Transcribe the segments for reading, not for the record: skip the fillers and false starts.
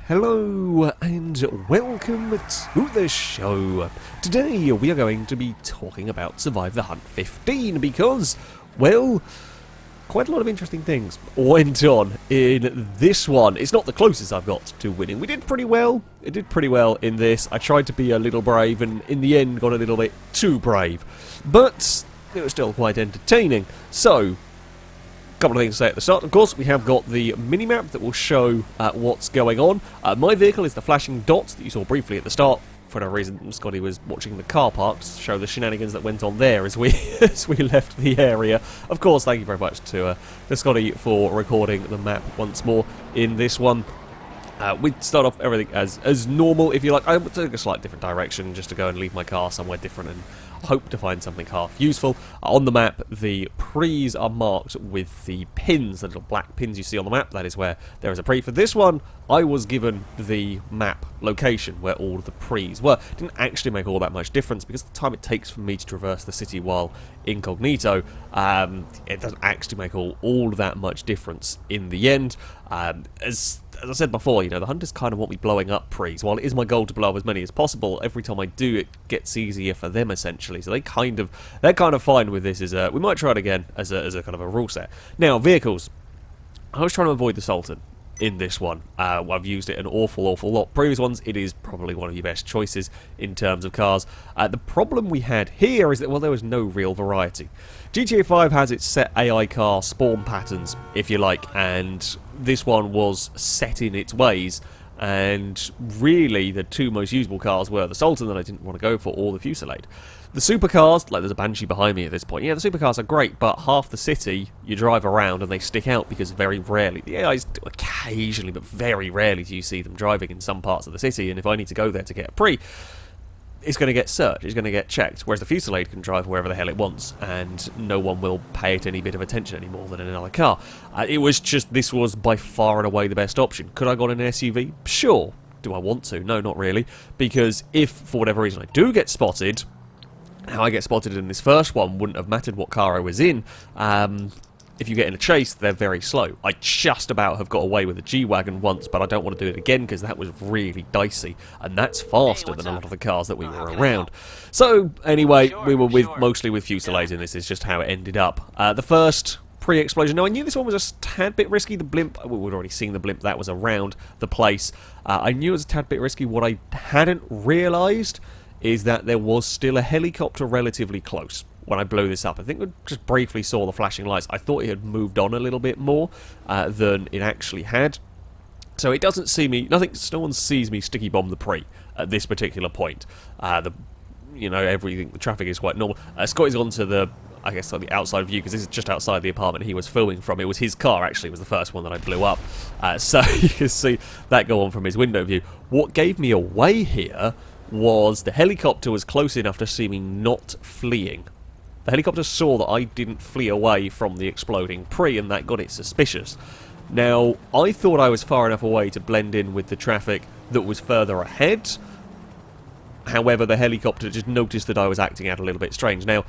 Hello and welcome to the show. Today we are going to be talking about Survive the Hunt 15 because, well, quite a lot of interesting things went on in this one. It's not the closest I've got to winning. We did pretty well. It did pretty well in this. I tried to be a little brave and in the end got a little bit too brave. But it was still quite entertaining. So, couple of things to say at the start. Of course, we have got the mini-map that will show what's going on. My vehicle is the flashing dot that you saw briefly at the start. For no reason, Scotty was watching the car park to show the shenanigans that went on there as we as we left the area. Of course, thank you very much to Scotty for recording the map once more in this one. We'd start off everything as normal, if you like. I would take a slight different direction just to go and leave my car somewhere different and hope to find something half useful. On the map, the prees are marked with the pins, the little black pins you see on the map. That is where there is a pre. For this one, I was given the map location where all of the prees were. It didn't actually make all that much difference because the time it takes for me to traverse the city while incognito, it doesn't actually make all that much difference in the end. As I said before, you know, the hunters kind of want me blowing up prees. While it is my goal to blow up as many as possible, every time I do, it gets easier for them essentially. So they're kind of fine with this. We might try it again as a kind of a rule set. Now, vehicles. I was trying to avoid the Sultan in this one. I've used it an awful lot. Previous ones, it is probably one of your best choices in terms of cars. The problem we had here is that, well, there was no real variety. GTA 5 has its set AI car spawn patterns, if you like, and this one was set in its ways. And really, the two most usable cars were the Sultan that I didn't want to go for, or the Fusillade. The supercars, like there's a Banshee behind me at this point, yeah, the supercars are great, but half the city you drive around and they stick out because very rarely, the AIs do occasionally, but very rarely do you see them driving in some parts of the city, and if I need to go there to get a pre, it's going to get searched, it's going to get checked, whereas the Fusillade can drive wherever the hell it wants, and no one will pay it any bit of attention any more than in another car. It was just, this was by far and away the best option. Could I have got an SUV? Sure. Do I want to? No, not really, because if, for whatever reason, I do get spotted, how I get spotted in this first one wouldn't have mattered what car I was in. If you get in a chase, they're very slow. I just about have got away with a G-Wagon once, but I don't want to do it again because that was really dicey, and that's faster than a lot of the cars that we were around. So, anyway, we were mostly with Fusillades in this, is just how it ended up. The first pre-explosion, now I knew this one was a tad bit risky. The blimp, we'd already seen the blimp that was around the place. I knew it was a tad bit risky. What I hadn't realised is that there was still a helicopter relatively close when I blew this up. I think we just briefly saw the flashing lights. I thought it had moved on a little bit more than it actually had. So it doesn't see me, no one sees me sticky bomb the pre at this particular point. Everything, the traffic is quite normal. Scotty's gone to the, I guess, like the outside view, because this is just outside the apartment he was filming from. It was his car, actually, was the first one that I blew up. So you can see that go on from his window view. What gave me away here was the helicopter was close enough to see me not fleeing. The helicopter saw that I didn't flee away from the exploding pre, and that got it suspicious. Now, I thought I was far enough away to blend in with the traffic that was further ahead. However, the helicopter just noticed that I was acting out a little bit strange. Now,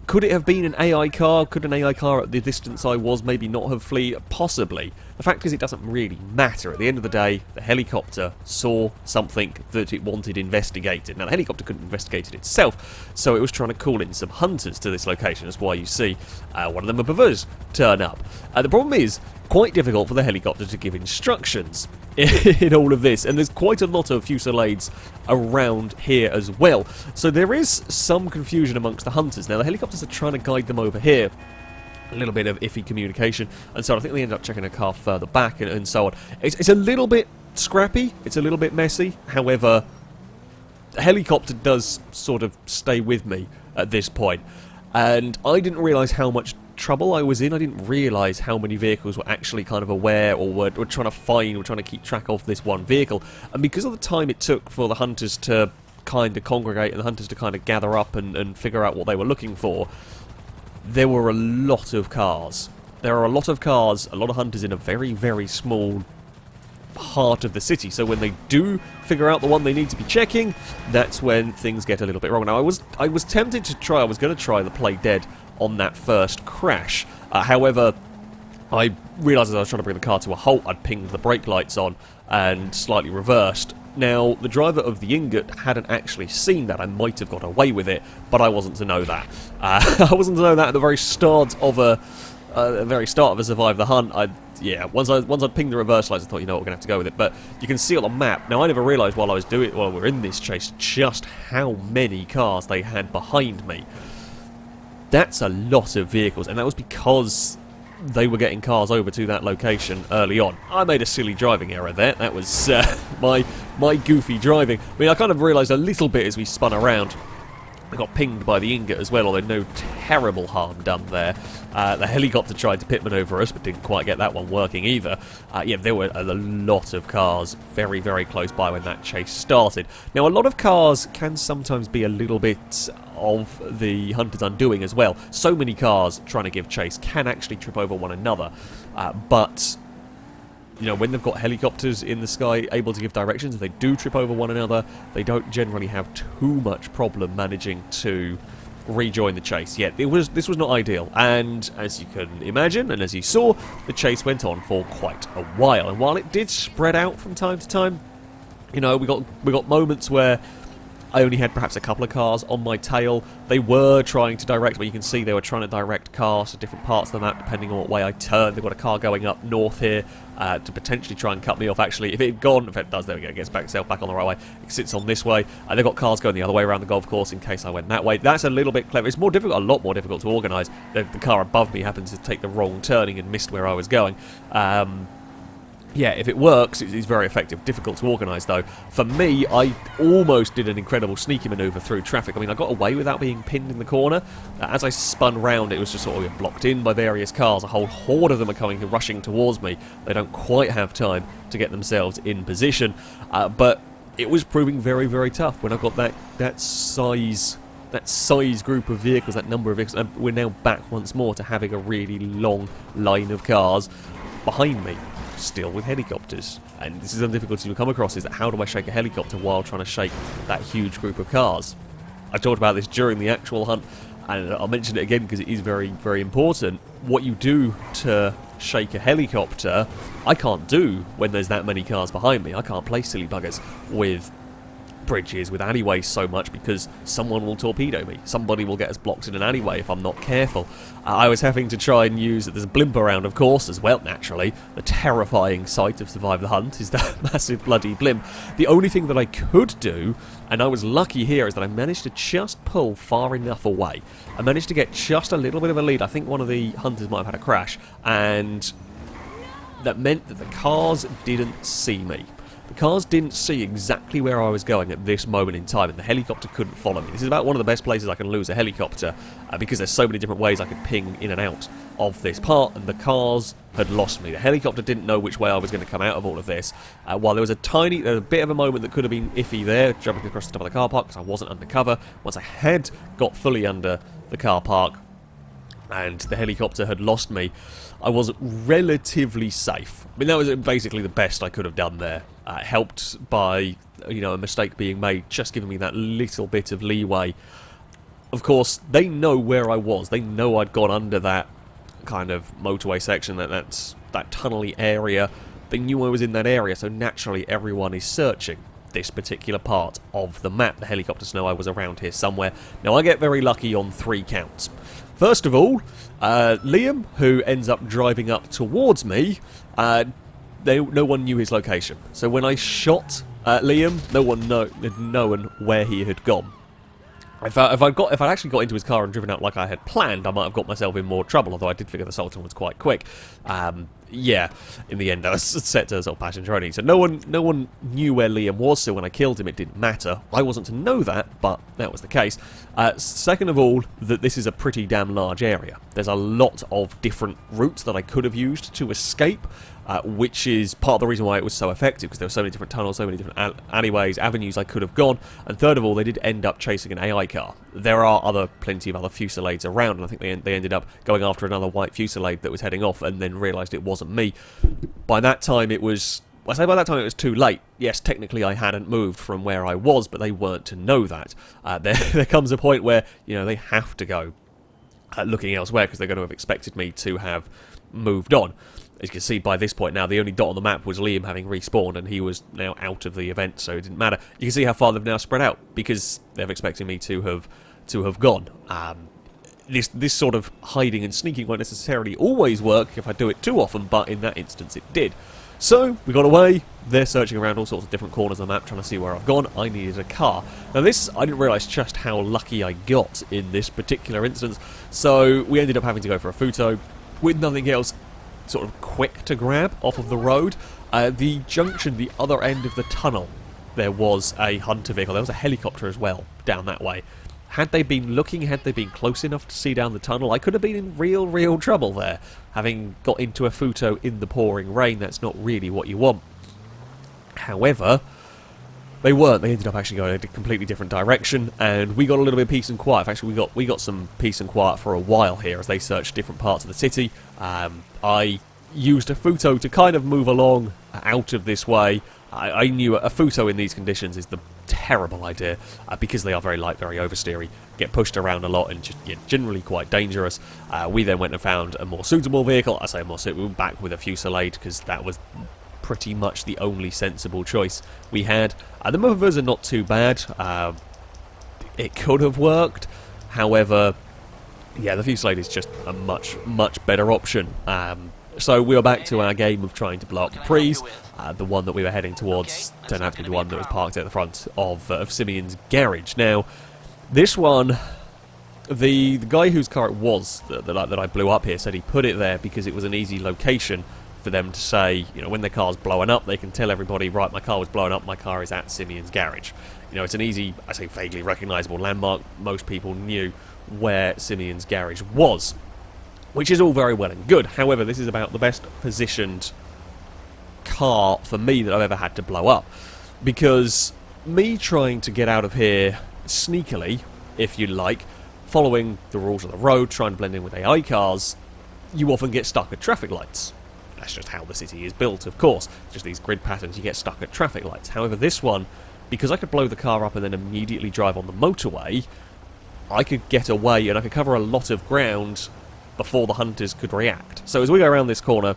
could it have been an AI car? Could an AI car at the distance I was maybe not have fled? Possibly. The fact is, it doesn't really matter. At the end of the day, the helicopter saw something that it wanted investigated. Now, the helicopter couldn't investigate it itself, so it was trying to call in some hunters to this location. That's why you see one of them above us turn up. The problem is, quite difficult for the helicopter to give instructions in all of this, and there's quite a lot of Fusillades around here as well. So there is some confusion amongst the hunters. Now, the helicopters are trying to guide them over here. A little bit of iffy communication, and so I think they end up checking a car further back and so on. It's a little bit scrappy, it's a little bit messy, however, the helicopter does sort of stay with me at this point, and I didn't realise how much trouble I was in. I didn't realise how many vehicles were actually kind of aware or were trying to keep track of this one vehicle, and because of the time it took for the hunters to kind of congregate and the hunters to kind of gather up and figure out what they were looking for, there were a lot of cars. There are a lot of cars, a lot of hunters in a very, very small part of the city. So when they do figure out the one they need to be checking, that's when things get a little bit wrong. Now, I was tempted to try, I was going to try the play dead on that first crash. However, I realised as I was trying to bring the car to a halt, I'd pinged the brake lights on, and slightly reversed. Now, the driver of the ingot hadn't actually seen that. I might have got away with it, but I wasn't to know that. I wasn't to know that at the very start of a Survive the Hunt. Once I pinged the reverse lights, I thought, you know what, we're gonna have to go with it. But you can see on the map. Now, I never realised while we were in this chase just how many cars they had behind me. That's a lot of vehicles, and that was because they were getting cars over to that location early on. I made a silly driving error there. That was my goofy driving. I mean, I kind of realised a little bit as we spun around. I got pinged by the ingot as well, although no terrible harm done there. The helicopter tried to pit maneuver us, but didn't quite get that one working either. There were a lot of cars very, very close by when that chase started. Now, a lot of cars can sometimes be a little bit of the hunter's undoing as well. So many cars trying to give chase can actually trip over one another, but you know, when they've got helicopters in the sky able to give directions, if they do trip over one another, they don't generally have too much problem managing to rejoin the chase. This was not ideal, and as you can imagine, and as you saw, the chase went on for quite a while. And while it did spread out from time to time, you know, we got moments where I only had perhaps a couple of cars on my tail. They were trying to direct, but you can see they were trying to direct cars to different parts of the map depending on what way I turned. They've got a car going up north here to potentially try and cut me off. Actually, if it had gone, if it does, there we go, it gets itself back on the right way. It sits on this way. They've got cars going the other way around the golf course in case I went that way. That's a little bit clever. It's more difficult, a lot more difficult to organise. The car above me happens to take the wrong turning and missed where I was going. If it works, it's very effective. Difficult to organise, though. For me, I almost did an incredible sneaky manoeuvre through traffic. I mean, I got away without being pinned in the corner. As I spun round, it was just sort of blocked in by various cars. A whole horde of them are rushing towards me. They don't quite have time to get themselves in position. But it was proving very, very tough when I got that size group of vehicles, that number of vehicles. And we're now back once more to having a really long line of cars behind me, still with helicopters. And this is the difficulty you come across, is that how do I shake a helicopter while trying to shake that huge group of cars? I talked about this during the actual hunt, and I'll mention it again because it is very, very important. What you do to shake a helicopter, I can't do when there's that many cars behind me. I can't play silly buggers with bridges, with alleyways so much, because someone will torpedo me. Somebody will get us blocked in an alleyway if I'm not careful. I was having to try and use, there's a blimp around of course as well, naturally. The terrifying sight of Survive the Hunt is that massive bloody blimp. The only thing that I could do, and I was lucky here, is that I managed to just pull far enough away. I managed to get just a little bit of a lead. I think one of the hunters might have had a crash, and that meant that the cars didn't see me. The cars didn't see exactly where I was going at this moment in time, and the helicopter couldn't follow me. This is about one of the best places I can lose a helicopter, because there's so many different ways I could ping in and out of this part, and the cars had lost me. The helicopter didn't know which way I was going to come out of all of this. While there was a bit of a moment that could have been iffy there, jumping across the top of the car park, because I wasn't undercover. Once I had got fully under the car park, and the helicopter had lost me, I was relatively safe. I mean, that was basically the best I could have done there. Helped by, you know, a mistake being made, just giving me that little bit of leeway. Of course, they know where I was. They know I'd gone under that kind of motorway section, that tunnely area. They knew I was in that area, so naturally everyone is searching this particular part of the map. The helicopters know I was around here somewhere. Now, I get very lucky on 3 counts. First of all, Liam, who ends up driving up towards me, no one knew his location. So when I shot Liam, no one had known where he had gone. If I'd actually got into his car and driven out like I had planned, I might have got myself in more trouble, although I did figure the Sultan was quite quick. In the end I was set to sort of passenger only. So no one knew where Liam was, so when I killed him it didn't matter. I wasn't to know that, but that was the case. Second of all, that this is a pretty damn large area. There's a lot of different routes that I could have used to escape, which is part of the reason why it was so effective, because there were so many different tunnels, so many different alleyways, avenues I could have gone. And third of all, they did end up chasing an AI car. There are plenty of other fusillades around, and I think they ended up going after another white fusillade that was heading off, and then realised it wasn't me. By that time it was... I say by that time it was too late. Yes, technically I hadn't moved from where I was, but they weren't to know that. There comes a point where, you know, they have to go looking elsewhere because they're going to have expected me to have moved on. As you can see by this point now, the only dot on the map was Liam having respawned, and he was now out of the event, so it didn't matter. You can see how far they've now spread out because they're expecting me to have gone. This sort of hiding and sneaking won't necessarily always work if I do it too often, but in that instance it did. So, we got away. They're searching around all sorts of different corners of the map trying to see where I've gone. I needed a car. Now this, I didn't realise just how lucky I got in this particular instance. So, we ended up having to go for a Futo with nothing else sort of quick to grab off of the road. The junction, the other end of the tunnel, there was a hunter vehicle. There was a helicopter as well down that way. Had they been looking, had they been close enough to see down the tunnel, I could have been in real trouble there. Having got into a Futo in the pouring rain, that's not really what you want. However, they weren't. They ended up actually going in a completely different direction, and we got a little bit of peace and quiet. Actually, we got some peace and quiet for a while here as they searched different parts of the city. I used a Futo to kind of move along out of this way. I knew a Futo in these conditions is the terrible idea because they are very light, very oversteery, get pushed around a lot and just generally quite dangerous. We then went and found a more suitable vehicle. I say more suitable, back with a Fusillade because that was pretty much the only sensible choice we had. The movers are not too bad. It could have worked. However, yeah, the Fusillade is just a much better option. So we were back to our game of trying to blow up the Prees. The one that we were heading towards turned out to be the one that was parked at the front of Simeon's garage. Now, this one, the guy whose car it was that I blew up here said he put it there because it was an easy location for them to say, you know, when their car's blowing up, they can tell everybody, right, my car was blowing up, my car is at Simeon's garage. You know, it's an easy, I say vaguely recognisable landmark. Most people knew where Simeon's garage was, which is all very well and good. However, this is about the best positioned car for me that I've ever had to blow up, because me trying to get out of here sneakily, if you like, following the rules of the road, trying to blend in with AI cars, you often get stuck at traffic lights. That's just how the city is built, of course. Just these grid patterns, you get stuck at traffic lights. However, this one, because I could blow the car up and then immediately drive on the motorway, I could get away and I could cover a lot of ground before the hunters could react. So as we go around this corner,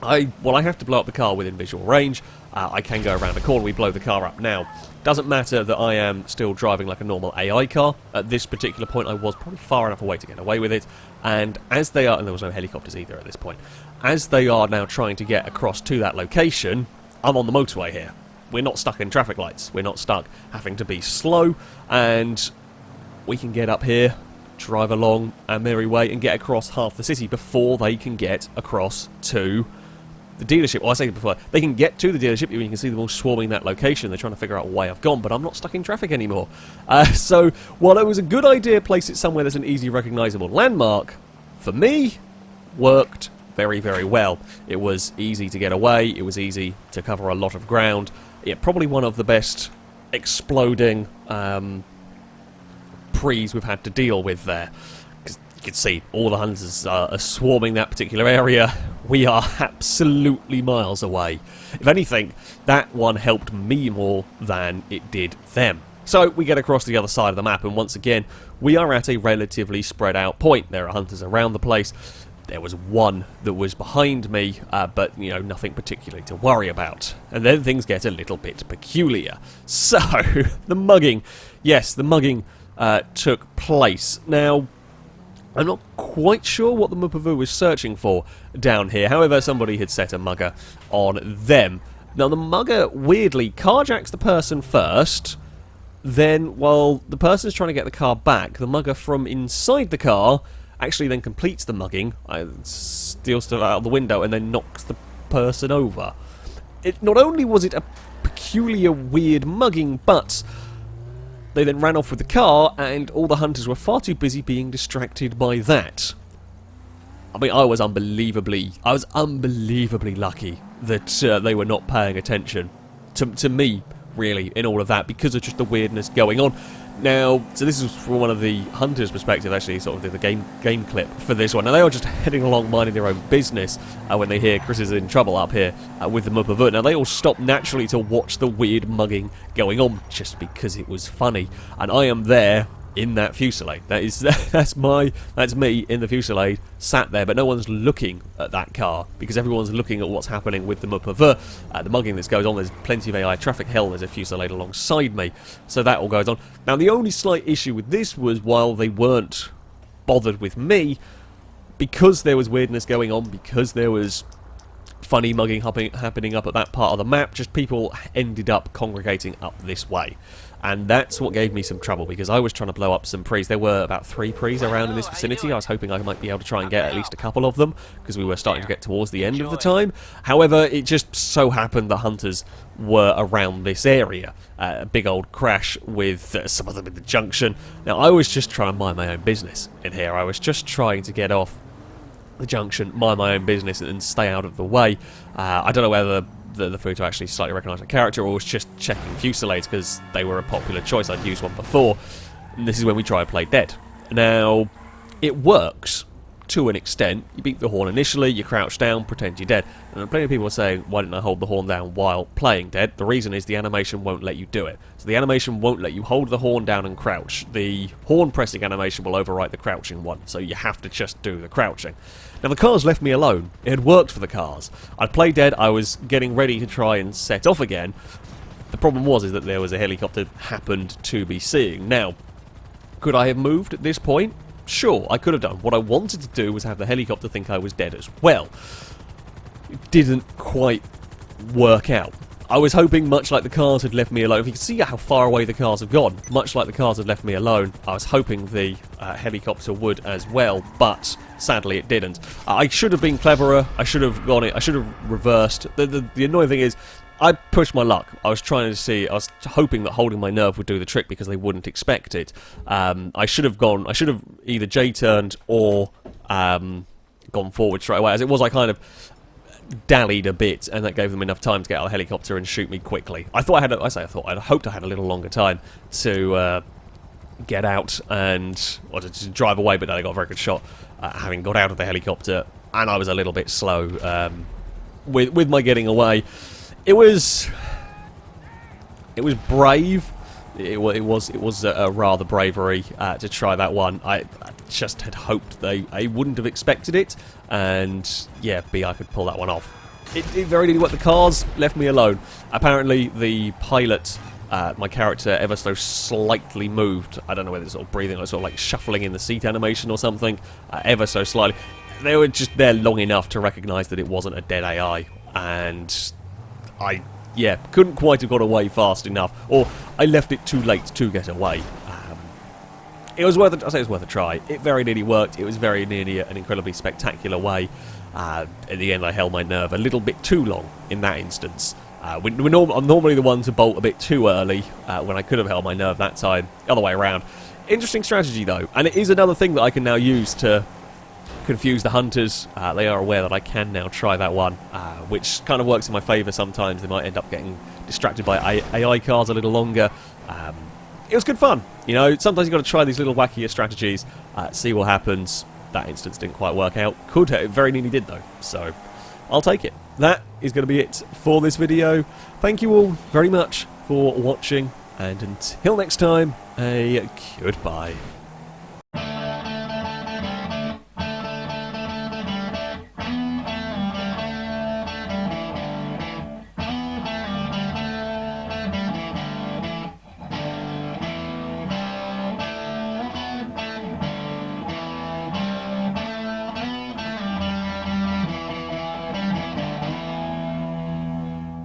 I have to blow up the car within visual range. I can go around the corner, we blow the car up now. Doesn't matter that I am still driving like a normal AI car. At this particular point I was probably far enough away to get away with it. And as they are, and there was no helicopters either at this point, as they are now trying to get across to that location, I'm on the motorway here. We're not stuck in traffic lights. We're not stuck having to be slow, and we can get up here, drive along our merry way and get across half the city before they can get across to the dealership. Well, I say before, they can get to the dealership, you can see them all swarming that location. They're trying to figure out why I've gone, but I'm not stuck in traffic anymore. So, while it was a good idea, place it somewhere that's an easy recognisable landmark, for me, worked very, very well. It was easy to get away, it was easy to cover a lot of ground. Yeah, probably one of the best exploding Prees we've had to deal with there. Because you can see all the hunters are swarming that particular area. We are absolutely miles away. If anything, that one helped me more than it did them. So we get across the other side of the map, and once again, we are at a relatively spread out point. There are hunters around the place. There was one that was behind me, but, you know, nothing particularly to worry about. And then things get a little bit peculiar. So, the mugging. Yes, the mugging took place. Now, I'm not quite sure what the Mupavu was searching for down here. However, somebody had set a mugger on them. Now, the mugger, weirdly, carjacks the person first. Then, while the person's trying to get the car back, the mugger from inside the car actually then completes the mugging, steals stuff out of the window, and then knocks the person over. Not only was it a peculiar, weird mugging, but they then ran off with the car, and all the hunters were far too busy being distracted by that. I mean, I was unbelievably lucky that they were not paying attention to me, really, in all of that, because of just the weirdness going on. Now, so this is from one of the hunters' perspective, actually, sort of the game clip for this one. Now, they are just heading along minding their own business when they hear Chris is in trouble up here with the Mupavu. Now, they all stop naturally to watch the weird mugging going on just because it was funny. And I am there in that fusillade. That's me in the fusillade, sat there, but no one's looking at that car because everyone's looking at what's happening with the Mupava, the mugging that goes on. There's plenty of AI traffic. Hell, there's a fusillade alongside me, so that all goes on. Now, the only slight issue with this was while they weren't bothered with me, because there was weirdness going on, because there was funny mugging happening up at that part of the map, just people ended up congregating up this way. And that's what gave me some trouble, because I was trying to blow up some prees. There were about 3 prees around in this vicinity. I was hoping I might be able to try and get at least a couple of them, because we were starting to get towards the end of the time. However, it just so happened that hunters were around this area. A big old crash with some of them in the junction. Now, I was just trying to mind my own business in here. I was just trying to get off the junction, mind my own business, and stay out of the way. I don't know whether the Futo actually slightly recognised my character or was just checking fusillades because they were a popular choice. I'd used one before, and this is when we try and play dead. Now, it works to an extent. You beat the horn initially, you crouch down, pretend you're dead. And plenty of people are saying, why didn't I hold the horn down while playing dead? The reason is the animation won't let you do it. So the animation won't let you hold the horn down and crouch. The horn pressing animation will overwrite the crouching one, so you have to just do the crouching. Now, the cars left me alone. It had worked for the cars. I'd played dead, I was getting ready to try and set off again. The problem is that there was a helicopter happened to be seeing. Now, could I have moved at this point? Sure, I could have done. What I wanted to do was have the helicopter think I was dead as well. It didn't quite work out. I was hoping, much like the cars had left me alone, if you can see how far away the cars have gone, much like the cars had left me alone, I was hoping the helicopter would as well, but sadly it didn't. I should have been cleverer, I should have gone it, I should have reversed. The annoying thing is, I pushed my luck. I was trying to see, I was hoping that holding my nerve would do the trick because they wouldn't expect it. I should have either J-turned or gone forward straight away. As it was, I kind of dallied a bit, and that gave them enough time to get out of the helicopter and shoot me quickly. I hoped I had a little longer time to get out or to drive away, but then I got a very good shot having got out of the helicopter, and I was a little bit slow with my getting away. It was brave. It was a rather bravery to try that one. I just had hoped I wouldn't have expected it, and yeah, I could pull that one off. It very nearly worked. The cars left me alone. Apparently, the pilot, my character, ever so slightly moved. I don't know whether it's sort of breathing, or sort of like shuffling in the seat animation or something, ever so slightly. They were just there long enough to recognise that it wasn't a dead AI, and I couldn't quite have got away fast enough, or I left it too late to get away. It was worth I say it was worth a try. It very nearly worked. It was very nearly an incredibly spectacular way. In the end, I held my nerve a little bit too long in that instance. I'm normally the one to bolt a bit too early when I could have held my nerve that time. The other way around. Interesting strategy though, and it is another thing that I can now use to confuse the hunters. They are aware that I can now try that one, which kind of works in my favour sometimes. They might end up getting distracted by AI cars a little longer. It was good fun. You know, sometimes you've got to try these little wackier strategies, see what happens. That instance didn't quite work out. Could have, very nearly did though, so I'll take it. That is going to be it for this video. Thank you all very much for watching, and until next time, a goodbye.